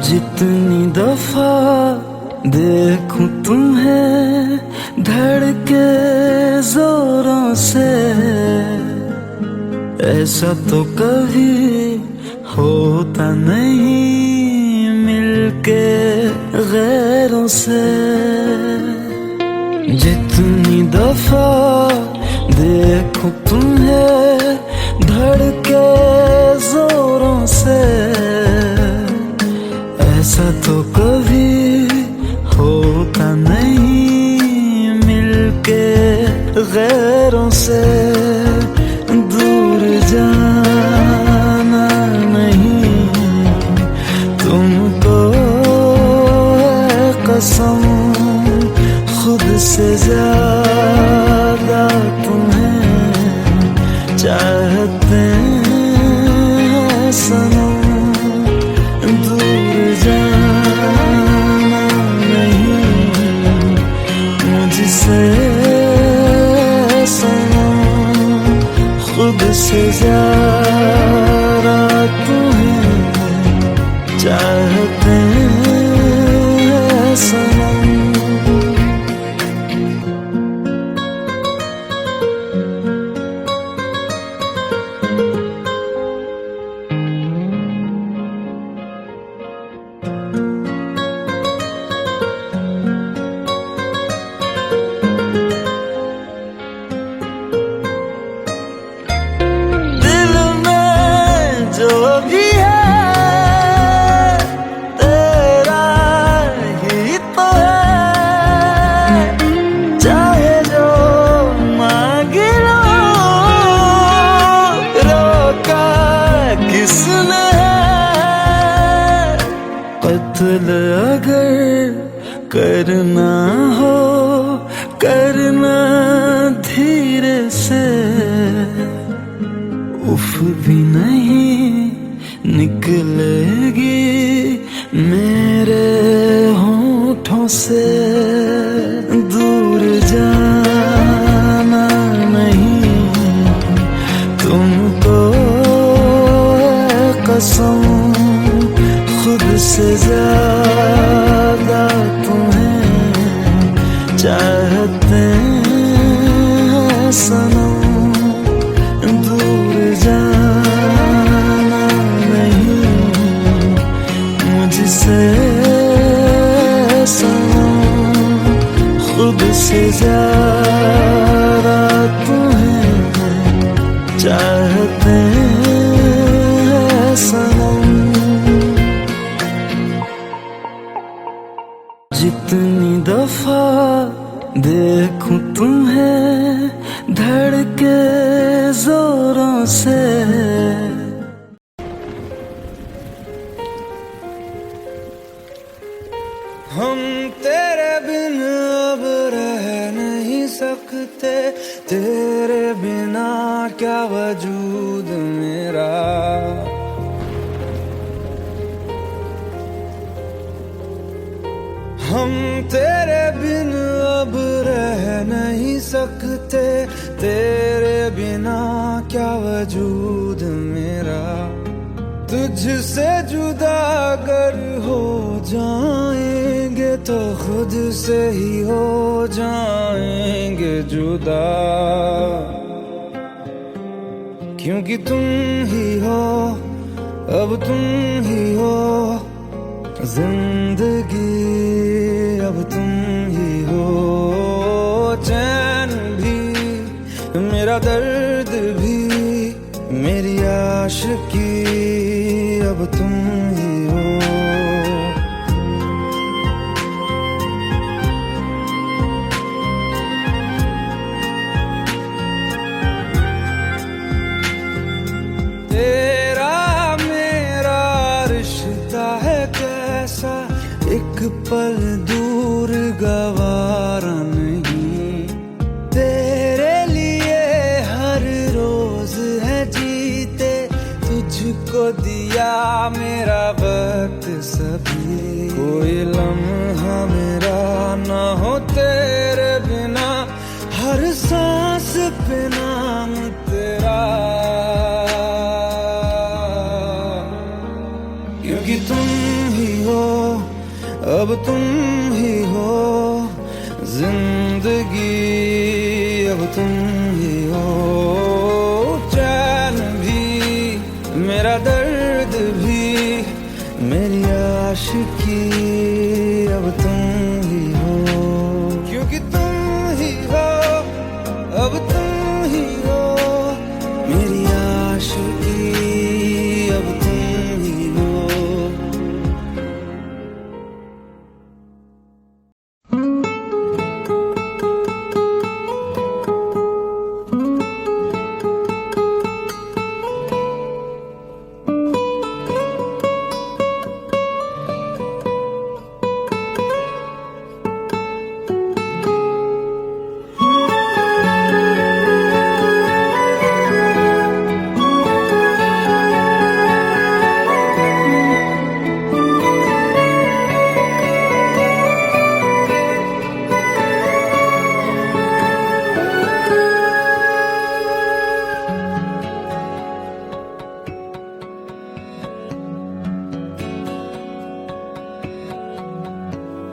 जितनी दफा देखूं तुम्हें धड़के जोरों से, ऐसा तो कभी होता नहीं मिलके गैरों से। जितनी दफा देखूं तुम्हें धड़के जोरों से, ऐसा तो कभी होता नहीं मिलके गैरों से। दूर जाना नहीं तुमको है कसम, खुद से ज्यादा तुम्हें चाहते हैं सनम। खुद से ज़्यादा तुम्हें चाहते हैं सनम। जो भी है तेरा ही तो है, चाहे जो मांग लो, रोका किसने है। कत्ल अगर करना हो करना धीरे से, उफ भी नहीं निकलेगी मेरे होठों से। दूर जाना नहीं तुमको है कसम, खुद से ज्यादा तुम्हें चाहते हैं सनम। जाना नहीं मुझसे सनम, खुद से ज्यादा तुम्हें चाहते हैं सनम। जितनी दफा देखूं तुम्हें धड़के जोरों से, हम तेरे बिन अब रह नहीं सकते, तेरे बिना क्या वजूद मेरा। हम तेरे बिन अब रह नहीं सकते, तेरे बिना क्या वजूद मेरा। तुझसे जुदा अगर हो जाएंगे तो खुद से ही हो जाएंगे जुदा, क्योंकि तुम ही हो अब तुम ही हो जिंदगी, अब तुम ही हो चैन भी मेरा दर्द भी मेरी आशिकी, अब तुम ही हो। तेरा मेरा रिश्ता है कैसा, एक पल दूर गवारा नहीं। तेरे लिए हर रोज है जीते, तुझको दिया मेरा वक्त सभी। कोई लम्हा मेरा ना हो तेरे बिना, हर सांस पे नाम तेरा। अब तुम ही हो जिंदगी, अब तुम ही हो चैन भी, मेरा दर्द भी, मेरी आशिकी, अब तुम ही हो, क्योंकि तुम ही हो, अब तुम ही हो मेरी आशिकी, अब तुम ही हो।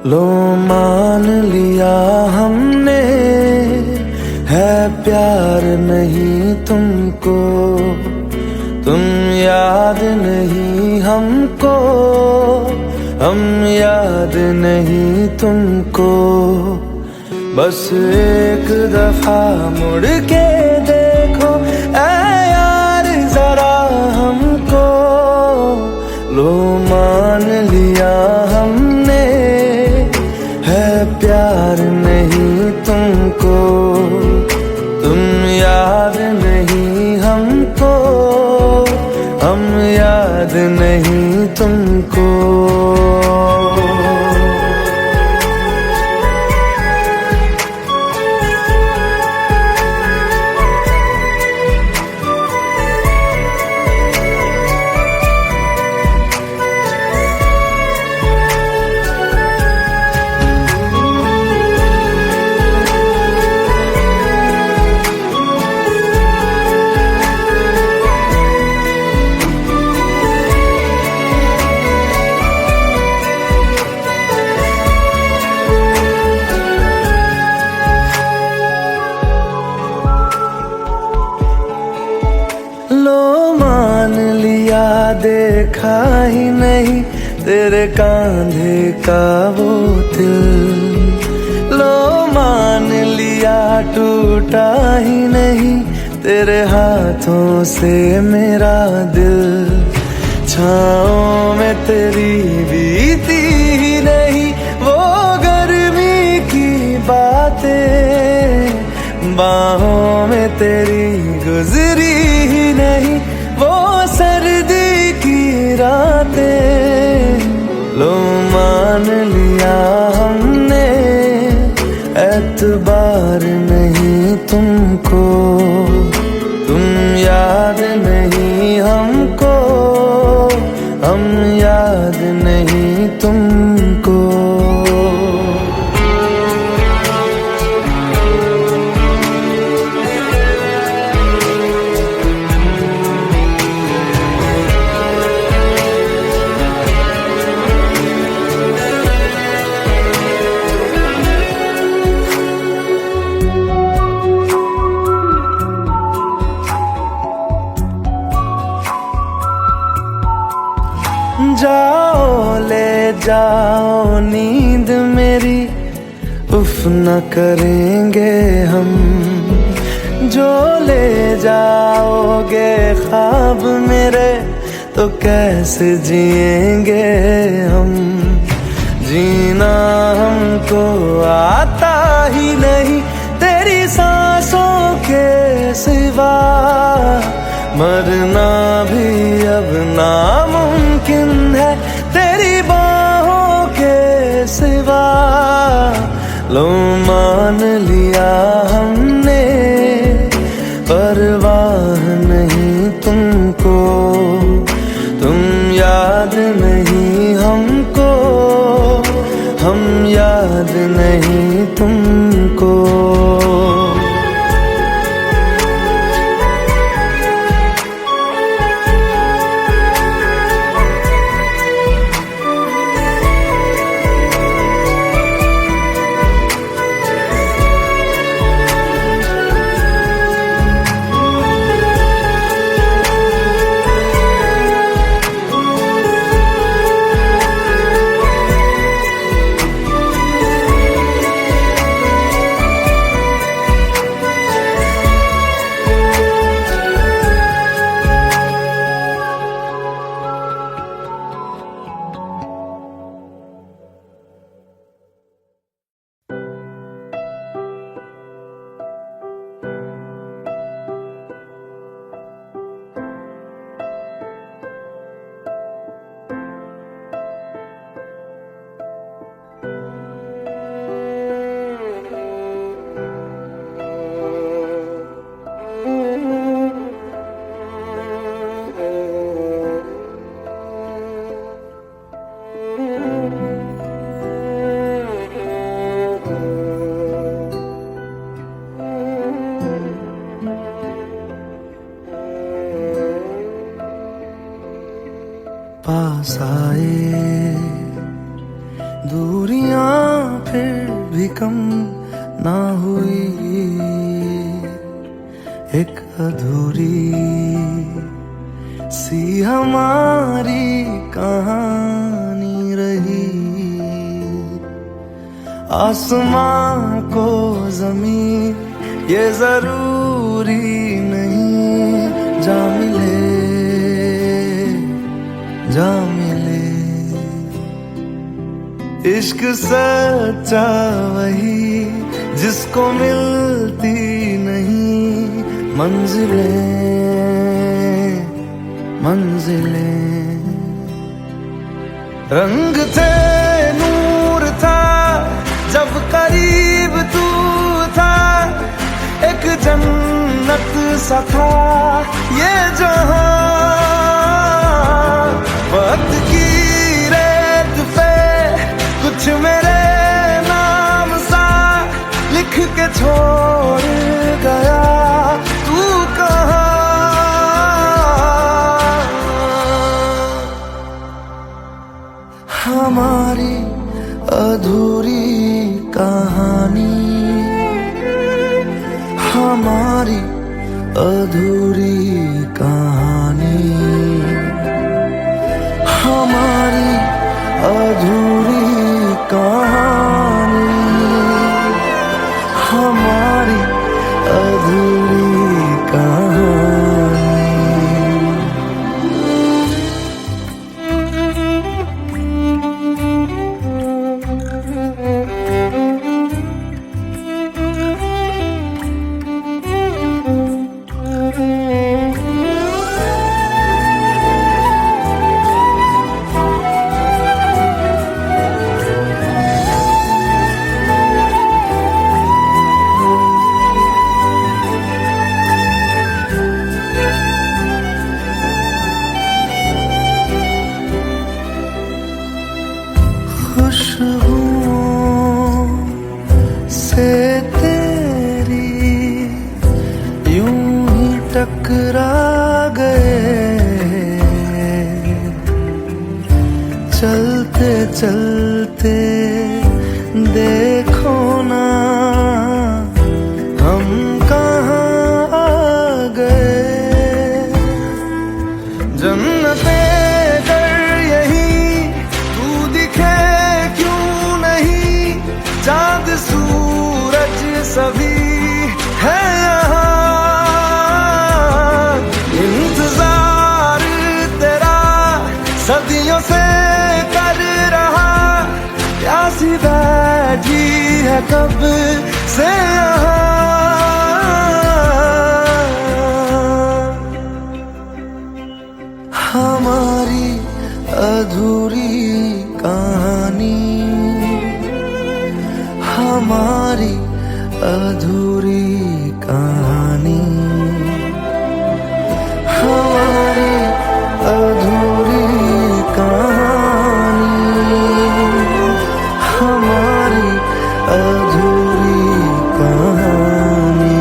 लो मान लिया हमने है प्यार नहीं तुमको, तुम याद नहीं हमको, हम याद नहीं तुमको, बस एक दफा मुड़ के देखो ऐ यार जरा हमको, लो मान लिया हमने है प्यार नहीं तुमको, तुम याद नहीं हमको, हम याद नहीं तुमको। देखा ही नहीं तेरे कांधे का वो दिल, लो मान लिया टूटा ही नहीं तेरे हाथों से मेरा दिल, छाँव में तेरी बीती ही नहीं वो गर्मी की बातें, बाहों में तेरी गुजरी ही नहीं वो सर्दी की रातें, लो मान लिया हमने एतबार नहीं तुमको, तुम याद नहीं हमको, हम याद नहीं तुमको। जाओ ले जाओ नींद मेरी, उफ न करेंगे हम, जो ले जाओगे ख्वाब मेरे तो कैसे जिएंगे हम, जीना हमको आता ही नहीं तेरी सांसों के सिवा, मरना भी अब नामुमकिन है तेरी बाहों के सिवा, लो मान लिया हमने परवाह नहीं तुमको, तुम याद नहीं हमको, हम याद नहीं तुमको। पास आए, दूरियां फिर भी कम ना हुई, एक अधूरी सी हमारी कहानी रही। आसमां को जमीन ये जरूरी नहीं, जा मिले जा मिले। इश्क सच्चा वही जिसको मिलती नहीं मंजिलें मंजिलें। रंग थे नूर था जब करीब तू था, एक जन्नत सा था ये जहां। वक्त की रेत पे कुछ मेरे नाम सा लिख के छोड़ गया, तू कहाँ? हमारी अधूरी कहानी, हमारी अधूरी कहानी, हमारी अधूरी कहानी, हमारी अधूरी कहानी। खुशबुओं से तेरी यूं ही टकरा गए, चलते चलते देखो ना हम कहाँ आ गए। जन्नते चांद सूरज सभी है यहाँ, इंतजार तेरा सदियों से कर रहा, प्यासी बैठी है कब से यहाँ। हमारी अधूरी कहानी, हमारी अधूरी कहानी, हमारी अधूरी कहानी, हमारी अधूरी कहानी।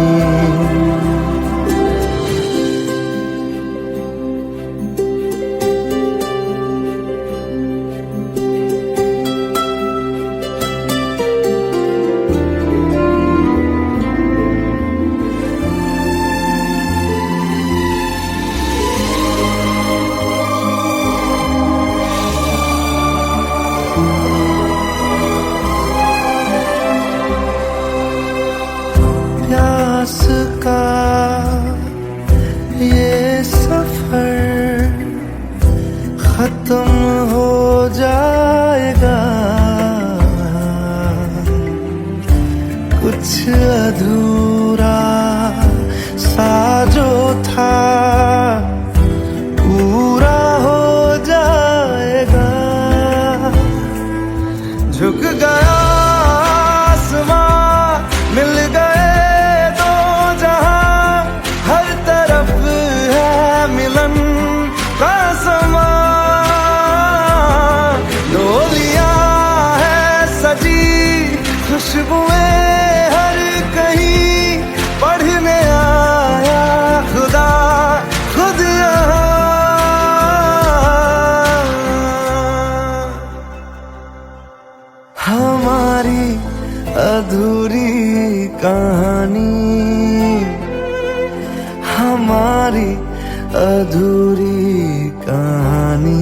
अधूरी कहानी,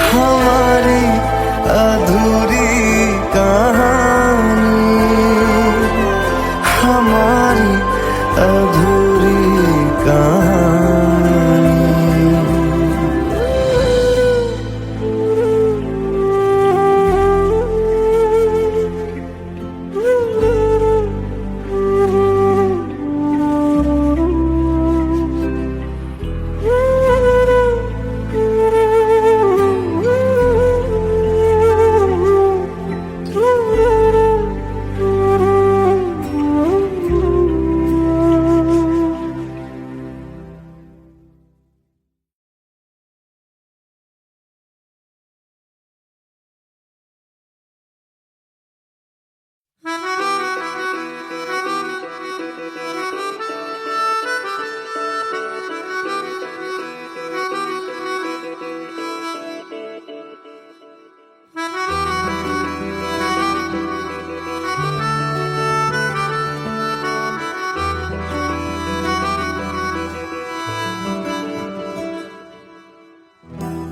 हमारी अधूरी कहानी, हमारी अधूरी कहानी।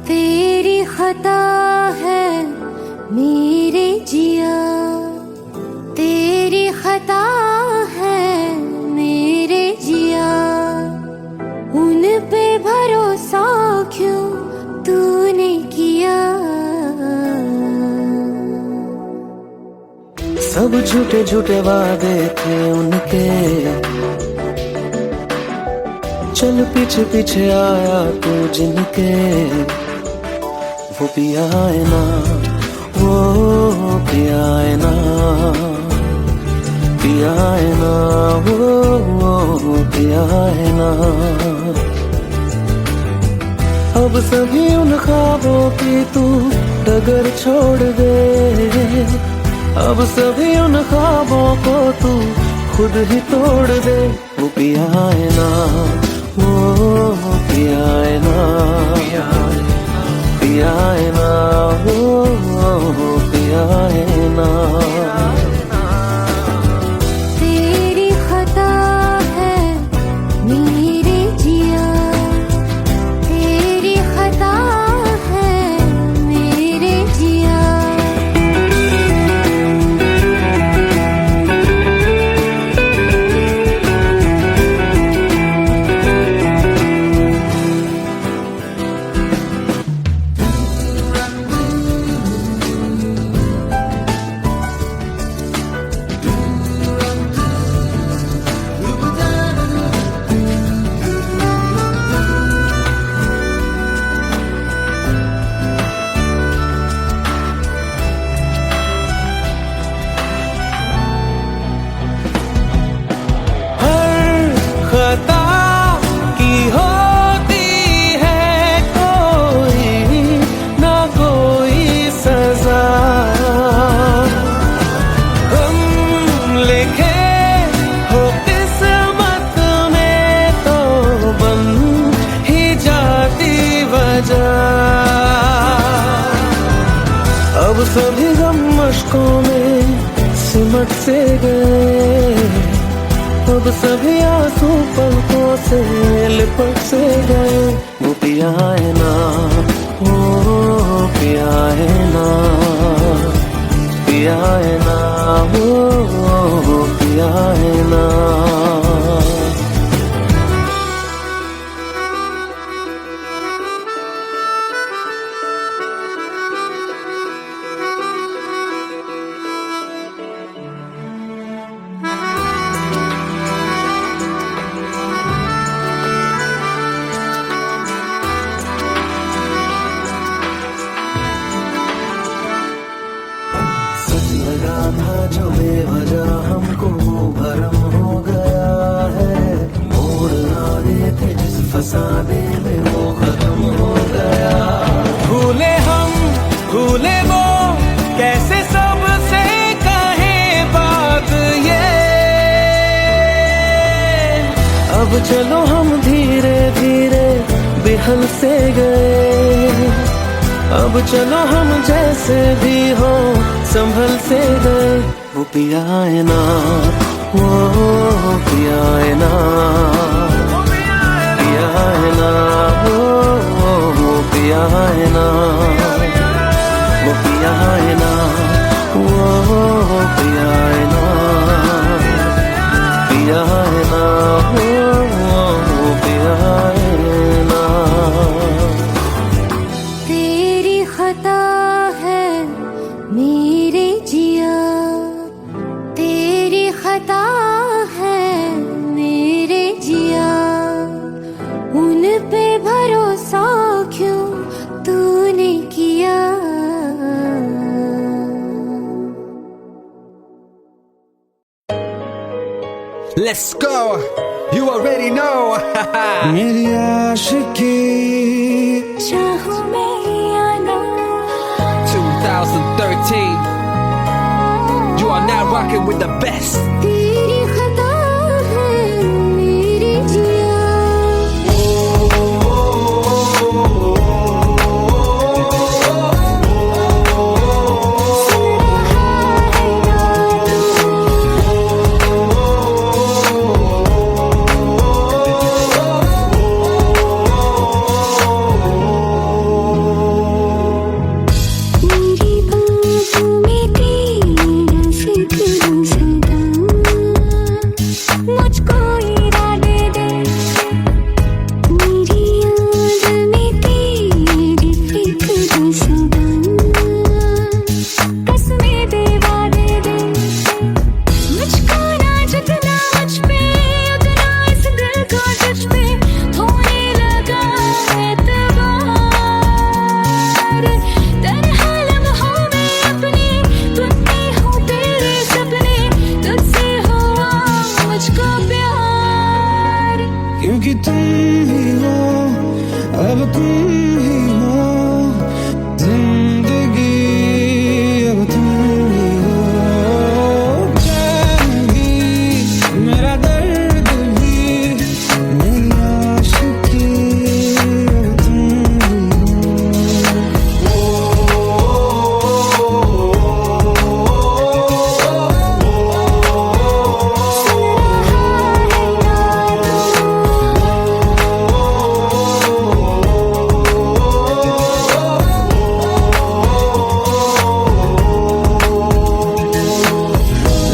तेरी खता है मेरे जिया, तेरी खता है मेरे जिया, उन पे भरोसा क्यों तूने किया। सब झूठे झूठे वादे थे उनके, चल पीछे पीछे आया तू जिनके, वो पिया है ना, वो पिया है ना, पिया है ना, वो पिया है ना। अब सभी उन ख्वाबों की तू डगर छोड़ दे, अब सभी उन ख्वाबों को तू खुद ही तोड़ दे। वो पिया है ना, वो पिया है ना, पिया है ना, वो पिया है ना। तेरी खता है मेरे जिया, तेरी खता है मेरे जिया। खता की होती है कोई ना कोई सजा, हम लिखे हो किस्मत में तो बन ही जाती वजह। अब सभी गम मशकों में सिमट से गए, अब सभी आंसू पलकों से लिपट से गए। वो पिया है ना, वो पिया है ना, पिया है ना, वो पिया है ना। लगा था जो बेवजह हमको वो भरम हो गया है, मोड़ आगे थे जिस फसाने में वो खत्म हो गया। भूले हम भूले वो कैसे सबसे कहे बात ये, अब चलो हम धीरे धीरे बिहल से गए, अब चलो हम जैसे भी हो संभल से गए। वो पिया है ना, वो पिया है ना, पे भरोसा क्यों तूने किया। Let's go. You already know. मेरी आशिकी चाहूं मैं या ना 2013. You are now rocking with the best. तेरी खता है मेरी जिया। मेरी बाहों में तेरा जिक्र सदा, मुझको इरादे दे। मेरी याद में तेरी फिक्र सदा, कसमें दे वादे दे। मुझको ना जतना मुझ पे उतना इस दिल को तुझ पे होने लगा एतबार। तन्हा लम्हों में अपने बुनती हूँ तेरे सपने, तुझसे हुआ मुझको प्यार। क्योंकि तुम ही हो, अब तुम ही हो जिंदगी, अब तुम ही हो। चैन भी मेरा दर्द भी मेरी आशिकी, अब तुम ही हो।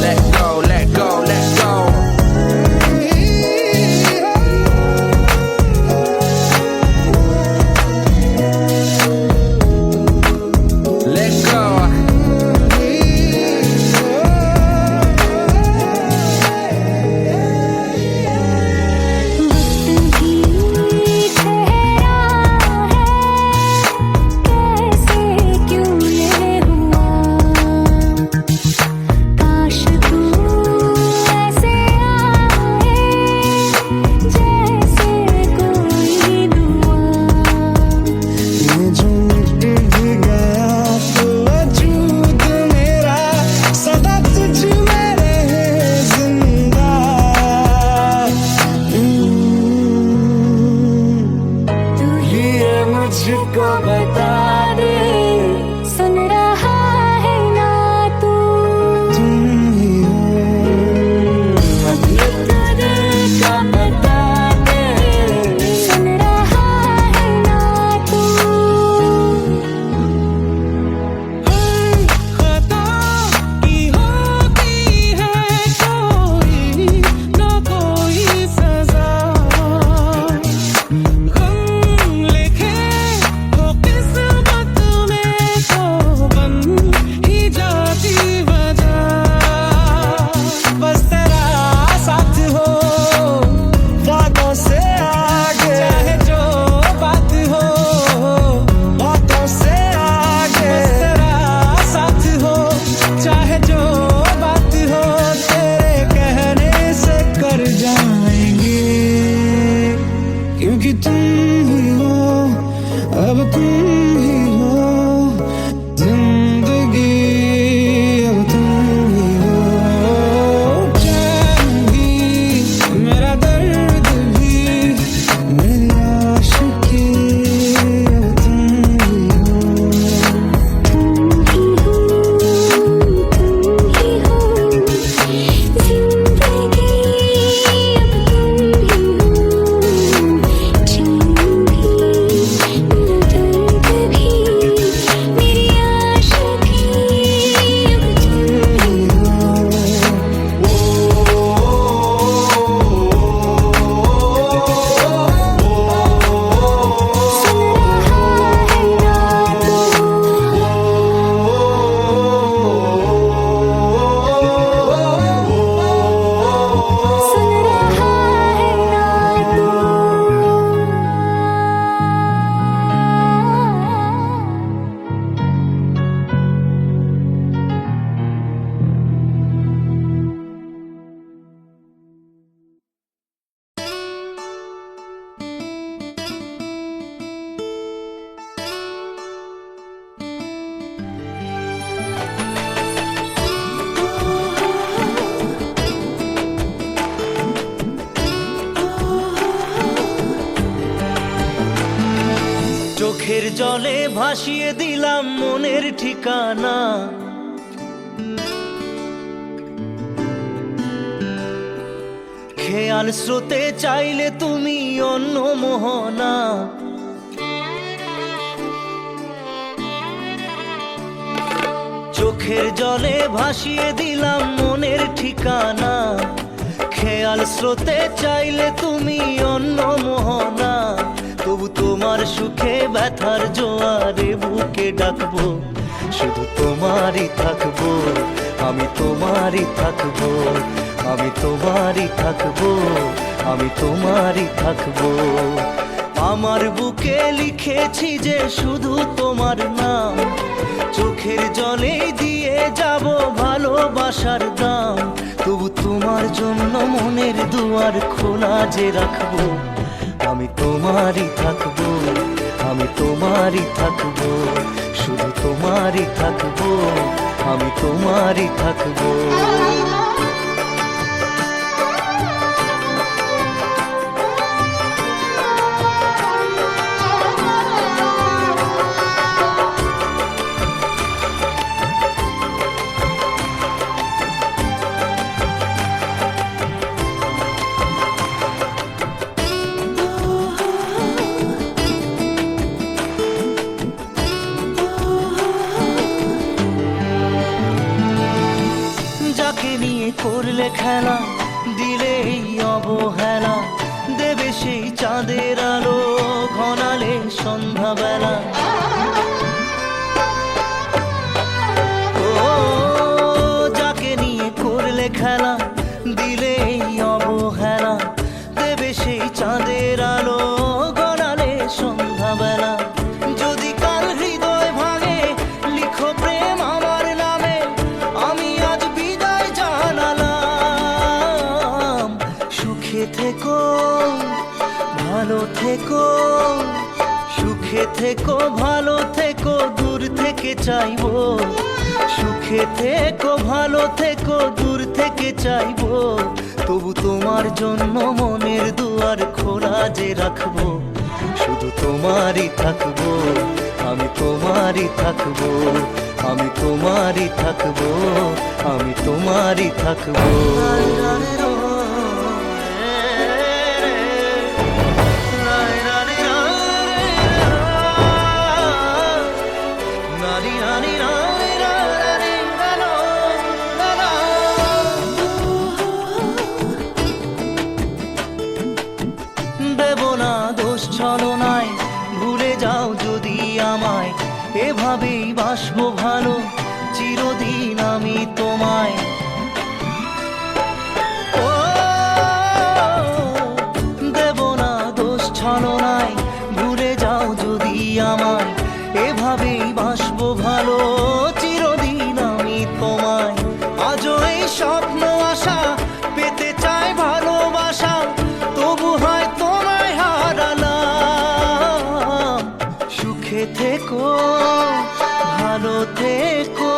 Let go, let go, let go. Let go. वक्त भी ठहरा है, कैसे क्यों ये हुआ। काश तू ऐसे आए जैसे कोई दुआ। ये जो मिट भी गया तो वजूद मेरा सदा तुझ में रहे जिंदा। तू ही ये मुझको बता दे, सुन रहा है ना तू। तुम ही हो। अभी तो दिल का बता दे, सुन रहा है ना तू। हर खता की होती है कोई ना कोई सजा। गम लिखे हो किस्मत চোখের জলে ভাসিয়ে দিলাম মনের ঠিকানা, খেয়াল স্রোতে চাইলে তুমি অন্য মোহনা। চোখের জলে ভাসিয়ে দিলাম মনের ঠিকানা, খেয়াল স্রোতে চাইলে তুমি অন্য মোহনা। তবু তোমার সুখে ব্যথার জোয়ারে বুকে ডাকবো, শুধু তোমারই থাকবো, আমি তোমারই থাকবো, আমি তোমারই থাকবো, আমি তোমারই থাকবো। আমার বুকে লিখেছি যে শুধু তোমার নাম, চোখের জলে দিয়ে যাব ভালোবাসার দাম। তবু তোমার জন্য মনের দুয়ার খোলা যে রাখবো, আমি তোমারই থাকবো, আমি তোমারই থাকবো, শুধু তোমারই থাকবো, আমি তোমারই থাকবো। যাকে নিয়ে করলে খেলা, দিলে এই অবহেলা, দেবে সেই চাঁদের আলো ঘনালে সন্ধ্যাবেলা। ও যাকে নিয়ে করলে খেলা, দিলে এই অবহেলা, দেবে সেই চাঁদের আলো ঘনালে সন্ধ্যাবেলা। যদি কাল হৃদয় ভাঙে লিখো প্রেম আমার নামে, আমি আজ বিদায় জানালাম। সুখে থেকো ভালো থেকো, সুখে থেকো ভালো থেকো, দূর থেকে চাইবো। সুখে থেকো ভালো থেকো, দূর থেকে চাইবো। তবু তোমার জন্য মনের দুয়ার খোলা যে রাখবো, শুধু তোমারই থাকবো, আমি তোমারই থাকবো, আমি তোমারই থাকবো, আমি তোমারই থাকবো। দেব না দোষ ছলনায়, ভুলে যাও যদি আমায়, এভাবেই বাসবো ভালো চিরদিন আমি তোমায়। ও দেব না দোষ ছলনায়, ভুলে যাও যদি আমায়, এভাবেই বাসবো ভালো চিরদিন আমি তোমায়। আজও এই স্বপ্ন আশা পেতে চাই ভালোবাসা, তবু হয় তোমায় হারালাম। সুখে থেকো ভালো থেকো,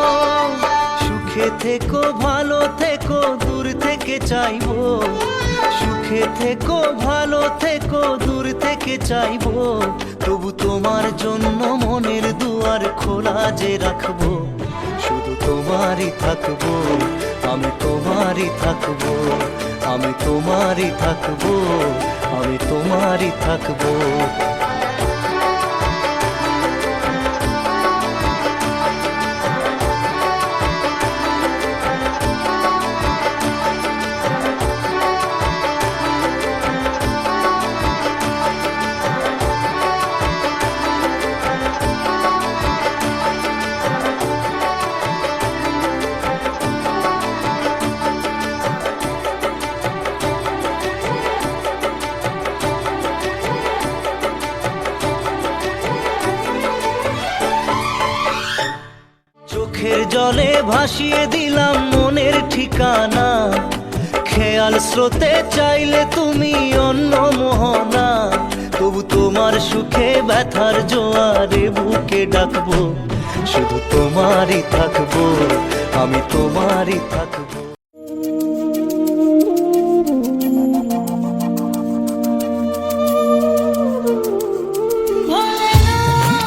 সুখে থেকো ভালো থেকো, দূর থেকে চাইবো। সুখে থেকো ভালো থেকো, দূর থেকে চাইবো। তবু তোমার জন্য মনের দুয়ার খোলা যে রাখবো, শুধু তোমারই থাকবো, আমি তোমারই থাকবো, আমি তোমারই থাকবো, আমি তোমারই থাকবো। চোখের জলে ভাসিয়ে দিলাম মনের ঠিকানা, খেয়াল স্রোতে চাইলে তুমি অন্য মোহনা। তবু তোমার সুখে ব্যথার জোয়ারে বুকে ডাকবো, শুধু তোমারই থাকবো, আমি তোমারই থাকবো। ভোলেনাথ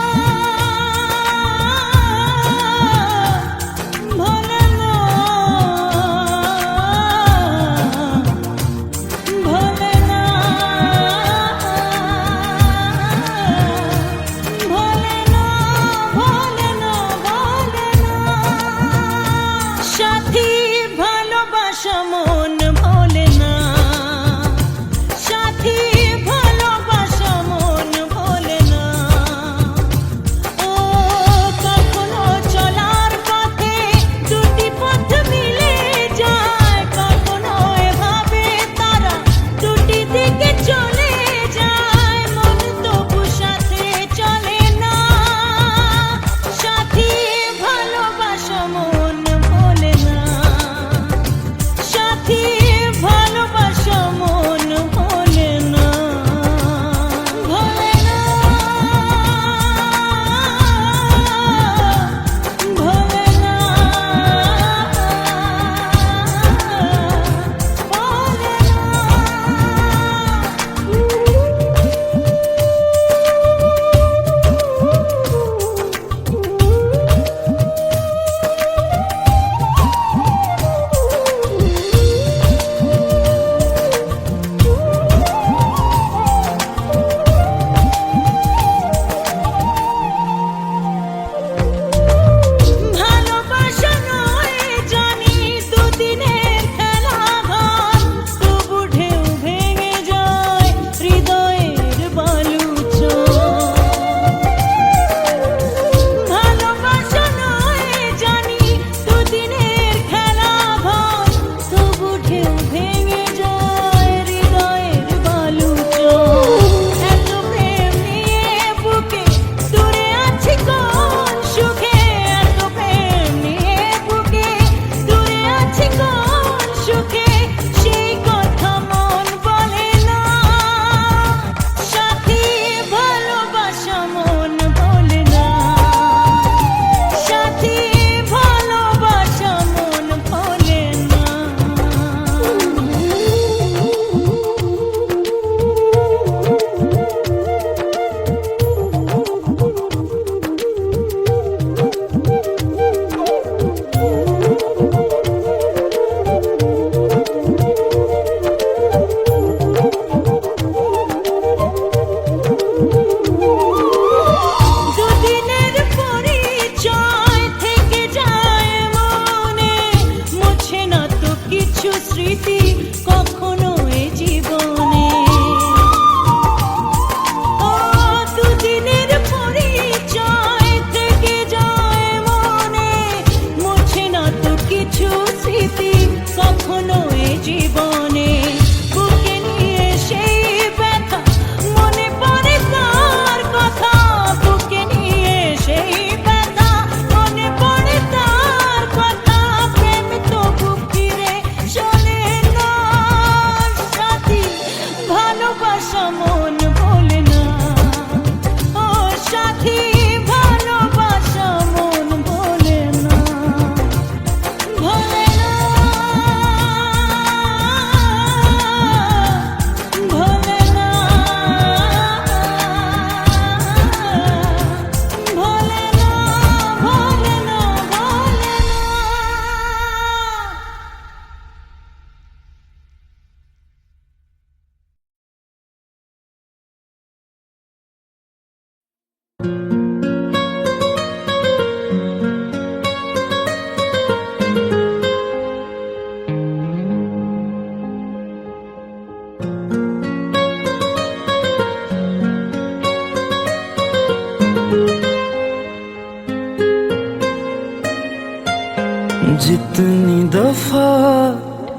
जितनी दफा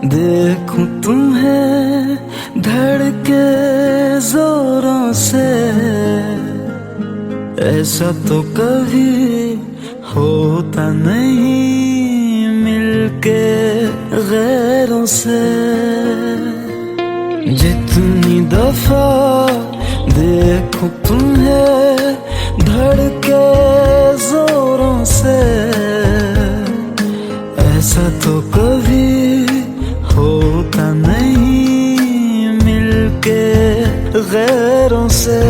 देखूं तुम्हें धड़के जोरों से, ऐसा तो कभी होता नहीं मिलके गैरों से। जितनी दफा देखूं तुम्हें धड़के जोरों से, ऐसा तो कभी होता नहीं मिलके गैरों से।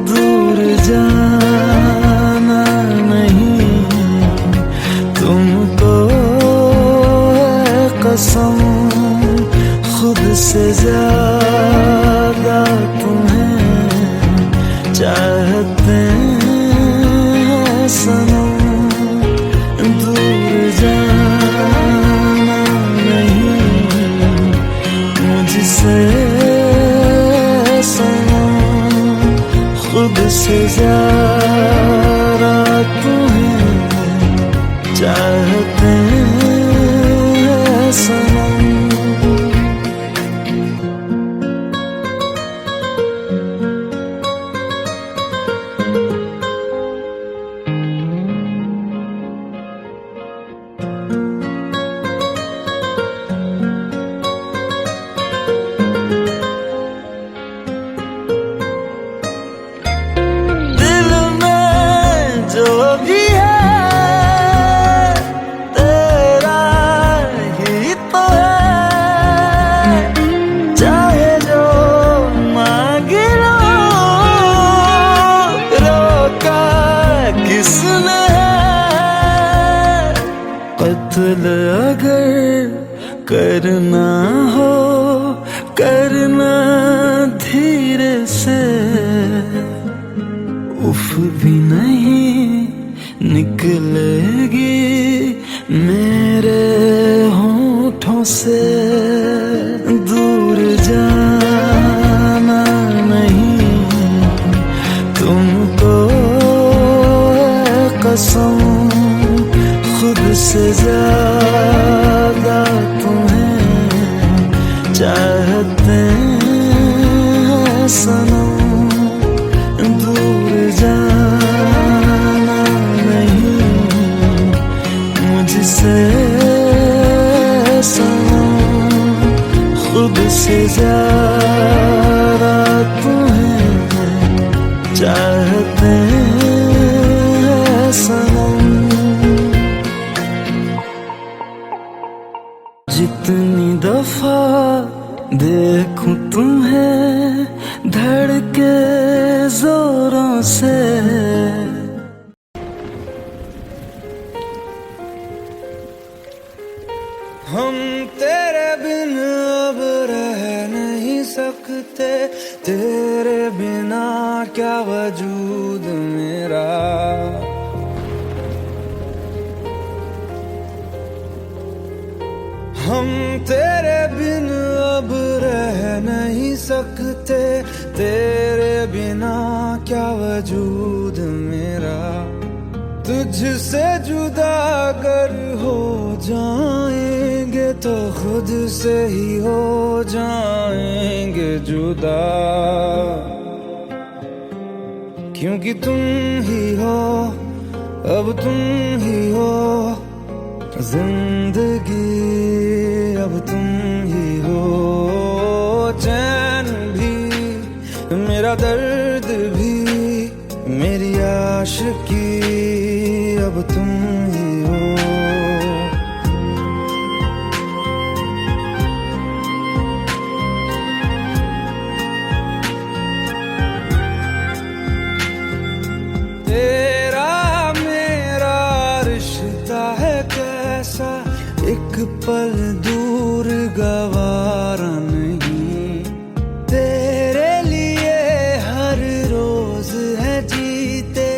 दूर जाना नहीं तुमको है कसम, खुद से ज्यादा तुम्हें चाहते हैं सनम। दूर जाना नहीं मुझसे सनम, खुद से ज्यादा तुम्हें चाहते हैं सनम। जो भी है तेरा ही तो है, चाहे जो मांग लो, रोका किसने है। कत्ल अगर करना हो करना धीरे से, उफ भी नहीं निकलेगी मेरे होठों से। दूर जाना नहीं तुमको है कसम, खुद से ज्यादा तुम्हें चाहते हैं सनम। दूर जाना नहीं मुझसे सनम, खुद से ज्यादा तुम्हें चाहते हैं सनम। जितनी दफा देखूं तुम्हें धड़के जोरों से, हम तेरे बिन अब रह नहीं सकते, तेरे बिना क्या वजूद मेरा। हम तेरे बिन अब रह नहीं सकते, तेरे बिना क्या वजूद मेरा। तुझसे जुदा अगर हो जाएंगे तो खुद से ही हो जाएंगे जुदा, क्योंकि तुम ही हो अब तुम ही हो जिंदगी, अब तुम ही हो चैन भी मेरा दर्द भी मेरी आशिकी, अब तुम ही हो। तेरा मेरा रिश्ता है कैसा, एक पल दूर गवारा नहीं। तेरे लिए हर रोज है जीते,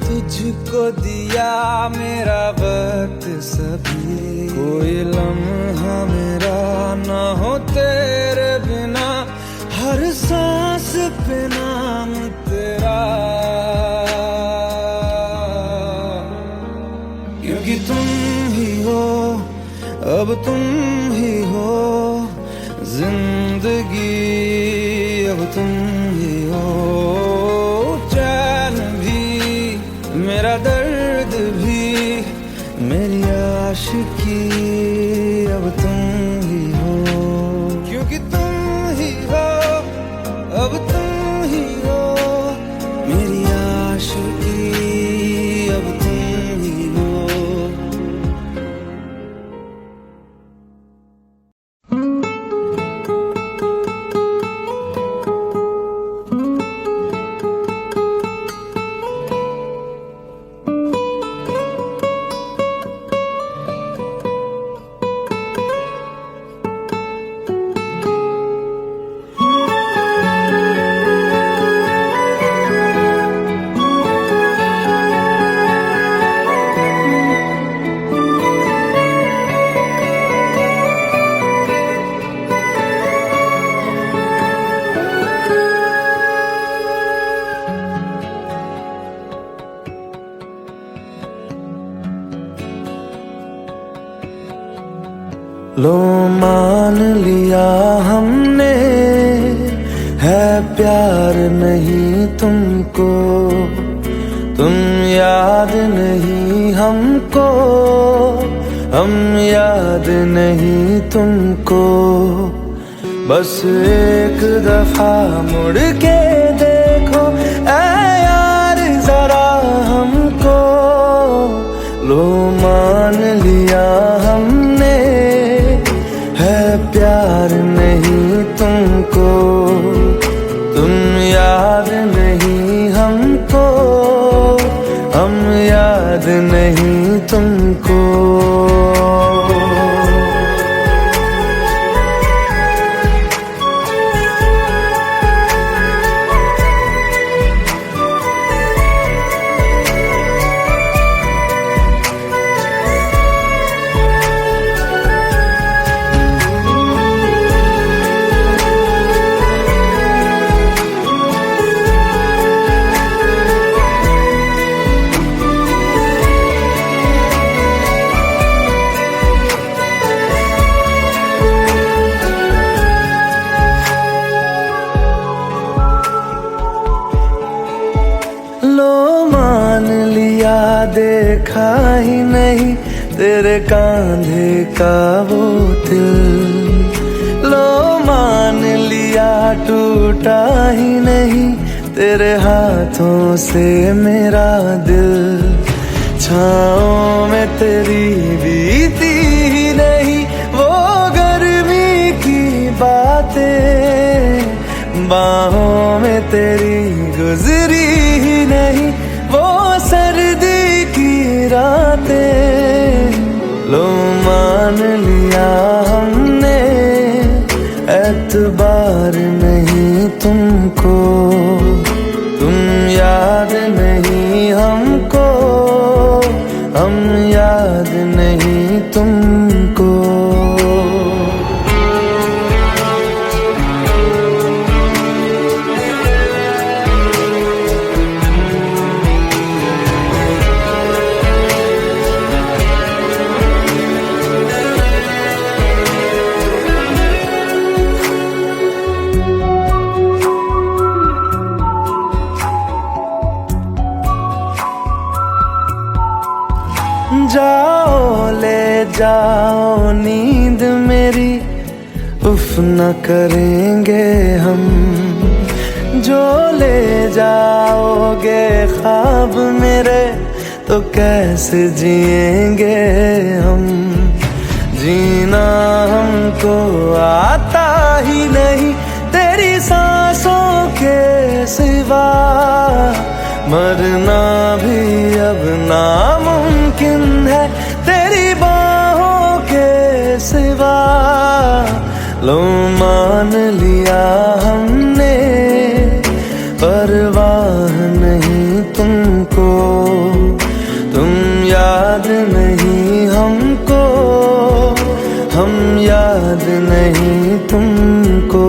तुझको दिया मेरा वक्त सभी। कोई लम्हा मेरा ना हो तेरे बिना, हर सांस पे नाम तेरा, क्योंकि तुम ही हो तुम ही हो जिंदगी, अब तुम ही हो चैन भी, मेरा दर्द भी, मेरी आशिकी, अब तुम ही हो। क्योंकि तुम ही हो, अब तुम ही हो, मेरी आशिकी, अब तुम ही हो। लो मान लिया हमने है प्यार नहीं तुमको, तुम याद नहीं हमको, हम याद नहीं तुमको। बस एक दफा मुड़ के देखो ऐ यार जरा हमको। लो मान लिया हमने है प्यार नहीं तुमको, तुम याद नहीं हमको, हम याद नहीं तुमको। देखा ही नहीं तेरे कांधे का वो दिल, लो मान लिया टूटा ही नहीं तेरे हाथों से मेरा दिल। छाँव में तेरी बीती ही नहीं वो गर्मी की बातें, बाहों में तेरी गुजरी ही नहीं वो सर्दी की रातें। लो मान लिया हमने एतबार नहीं तुमको, तुम याद नहीं हमको, हम याद नहीं तुमको। जाओ ले जाओ नींद मेरी, उफ न करेंगे हम। जो ले जाओगे ख्वाब मेरे तो कैसे जिएंगे हम। जीना हमको आता ही नहीं तेरी सांसों के सिवा, मरना भी अब नामुमकिन है तेरी बाहों के सिवा। लो मान लिया हमने परवाह नहीं तुमको, तुम याद नहीं हमको, हम याद नहीं तुमको।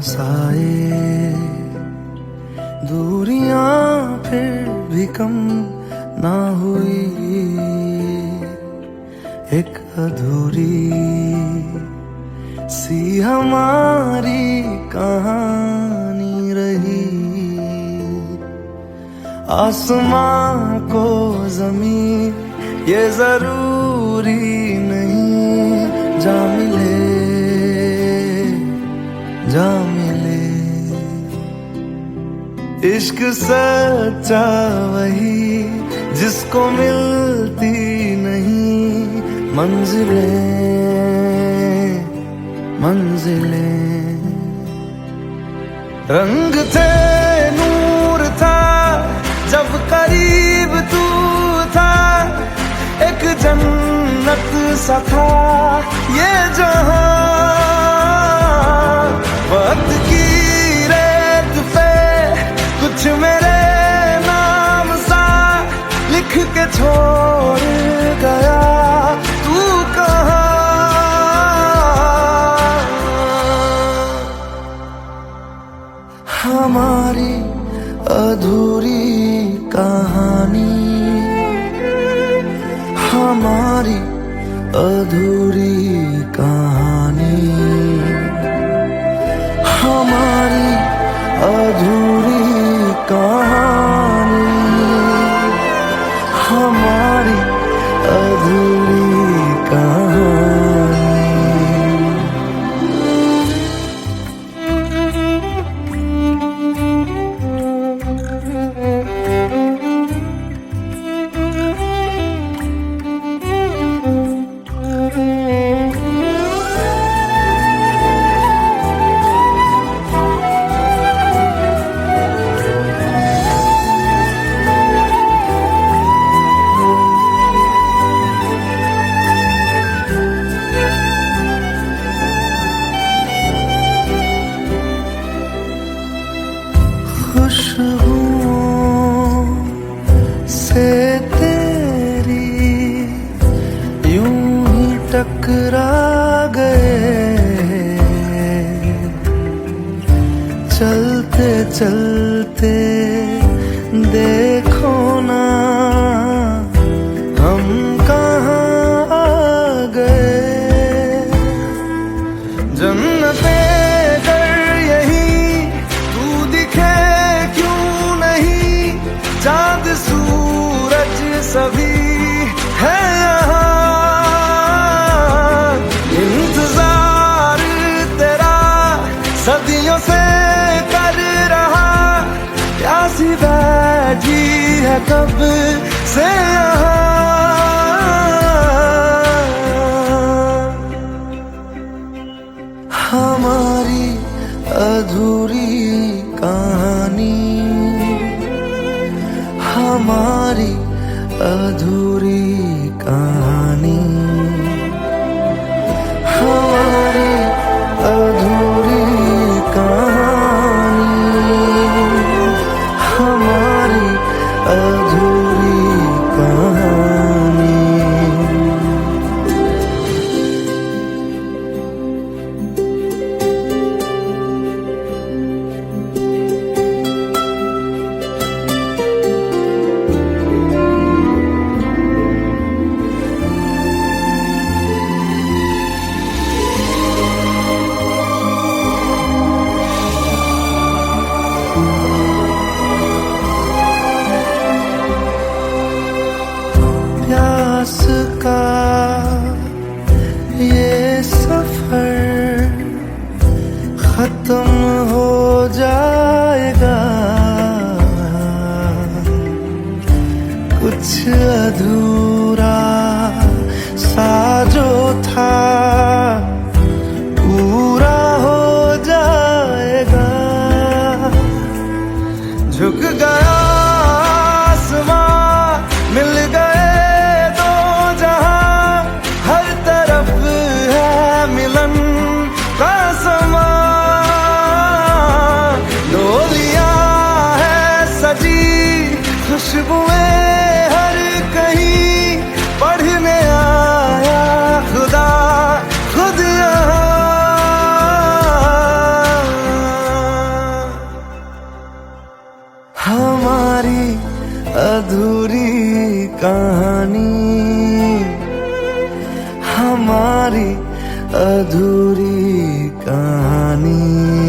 पास आए, दूरियां फिर भी कम ना हुई, एक अधूरी सी हमारी कहानी रही। आसमां को जमीन ये जरूरी नहीं, जा मिले जा मिले। इश्क सच्चा वही जिसको मिलती नहीं मंजिलें मंजिलें। रंग थे नूर था जब करीब तू था, एक जन्नत सा था ये जहां। वक्त की रेत पे कुछ मेरे नाम सा लिख के छोड़ गया, तू कहाँ? हमारी अधूरी कहानी, हमारी अधूरी कहानी, हमारी अधूरी कहानी, हमारी अधूरी कहानी। खुशबुओं से तेरी यूं ही टकरा गए, चलते चलते देखो ना हम कहाँ आ गए। जन्नते चाँद सूरज सभी है यहाँ, इंतजार तेरा सदियों से कर रहा, प्यासी बैठी है कब से यहाँ। हमारी अधूरी कहानी, हमारी अधूरी कहानी, हमारी अधूरी कहानी, हमारी अधूरी कहानी। प्यास का ये सफर खत्म हो जाएगा, कुछ अधूरा सा जो था पूरा हो जाएगा। झुक गया आसमां, मिल गए दो जहां, हर तरफ है मिलन का समा। डोलियां है सजी खुशबुएं हर कहीं, पढ़ने आया खुदा हमारी अधूरी कहानी।